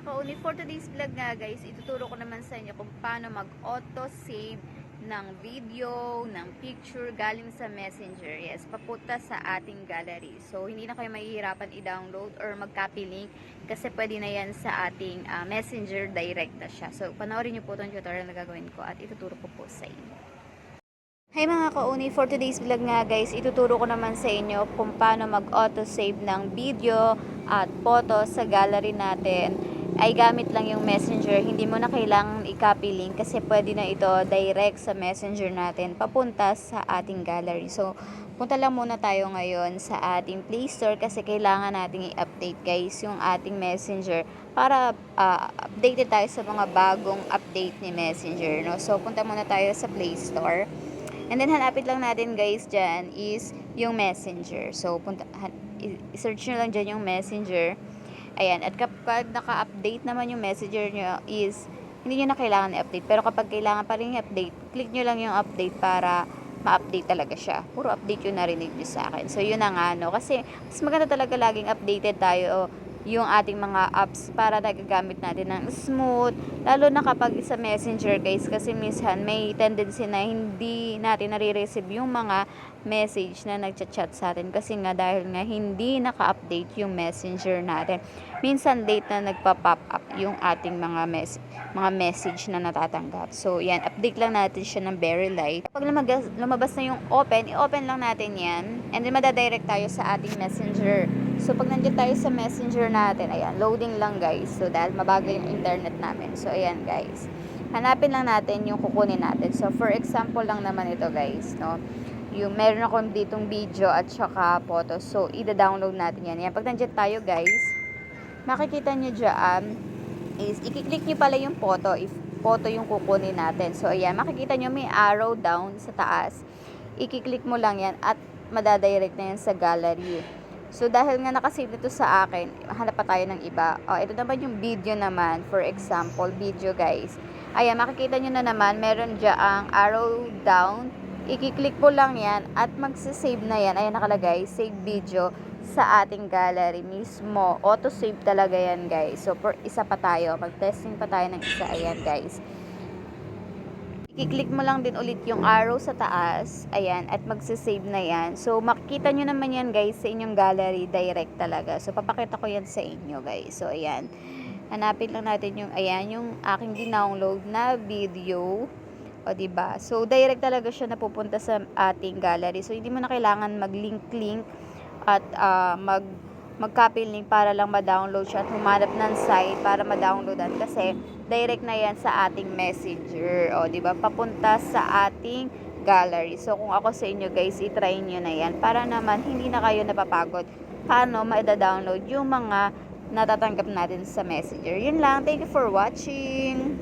mga kauni, for today's vlog nga guys, ituturo ko naman sa inyo kung paano mag-auto-save ng video, ng picture galing sa Messenger. Yes, papunta sa ating gallery. So, hindi na kayo mahihirapan i-download or mag-copy link kasi pwede na yan sa ating Messenger direct na siya. So, panoorin nyo po itong tutorial na gagawin ko at ituturo ko po sa inyo. Hi mga kauni, for today's vlog nga guys, ituturo ko naman sa inyo kung paano mag-auto-save ng video at photo sa gallery natin ay gamit lang yung Messenger. Hindi mo na kailangan i-copy link kasi pwede na ito direct sa Messenger natin papunta sa ating gallery. So, punta lang muna tayo ngayon sa ating Play Store kasi kailangan nating i-update guys yung ating Messenger para updated tayo sa mga bagong update ni Messenger. No? So, punta muna tayo sa Play Store. And then, hanapin lang natin guys dyan is yung Messenger. So, i-search nyo lang dyan yung Messenger. Ayan. At kapag naka-update naman yung Messenger nyo is, hindi nyo na kailangan i-update. Pero kapag kailangan pa rin i-update, click nyo lang yung update para ma-update talaga siya. Puro update yung narinig nyo sa akin. So, yun na nga, no? Kasi, mas maganda talaga laging updated tayo yung ating mga apps para nagagamit natin ng smooth, lalo na kapag sa Messenger guys, kasi minsan may tendency na hindi natin nare-receive yung mga message na nagchat-chat sa atin kasi nga dahil nga hindi naka-update yung Messenger natin. Minsan late na nagpa-pop up yung ating mga message na natatanggap. So yan, update lang natin siya ng very light. Pag lumabas na yung open, i-open lang natin yan and then madadirect tayo sa ating Messenger. So, pag nandiyan tayo sa Messenger natin, ayan, loading lang guys. So, dahil mabagal yung internet namin. So, ayan guys. Hanapin lang natin yung kukunin natin. So, for example lang naman ito guys, no? Yung meron akong ditong video at saka photo. So, i-download natin yan. Ayan, pag nandiyan tayo guys, makikita nyo dyan is, i-click nyo pala yung photo if photo yung kukunin natin. So, ayan, makikita nyo may arrow down sa taas. I-click mo lang yan at madadirect na yan sa gallery. So, dahil nga nakasave ito sa akin, hanap pa tayo ng iba. Ito naman yung video naman. For example, video guys. Ayan, makikita nyo na naman, meron dyang arrow down. I-click mo lang yan at magsisave na yan. Ayan, nakalagay, save video sa ating gallery mismo. Auto-save talaga yan guys. So, isa pa tayo. Mag-testing pa tayo ng isa. Ayan guys. I-click mo lang din ulit yung arrow sa taas. Ayan. At magsisave na yan. So, makikita nyo naman yan guys sa inyong gallery. Direct talaga. So, papakita ko yan sa inyo guys. So, ayan. Hanapin lang natin yung, ayan, yung aking dinownload na video. O, diba? So, direct talaga siya napupunta sa ating gallery. So, hindi mo na kailangan mag-link-link at mag-copy link para lang ma-download siya at humanap ng site para ma-downloadan kasi direct na yan sa ating Messenger. O, diba? Papunta sa ating gallery. So, kung ako sa inyo guys, i-try nyo na yan para naman hindi na kayo napapagod paano ma-download yung mga natatanggap natin sa Messenger. Yun lang. Thank you for watching.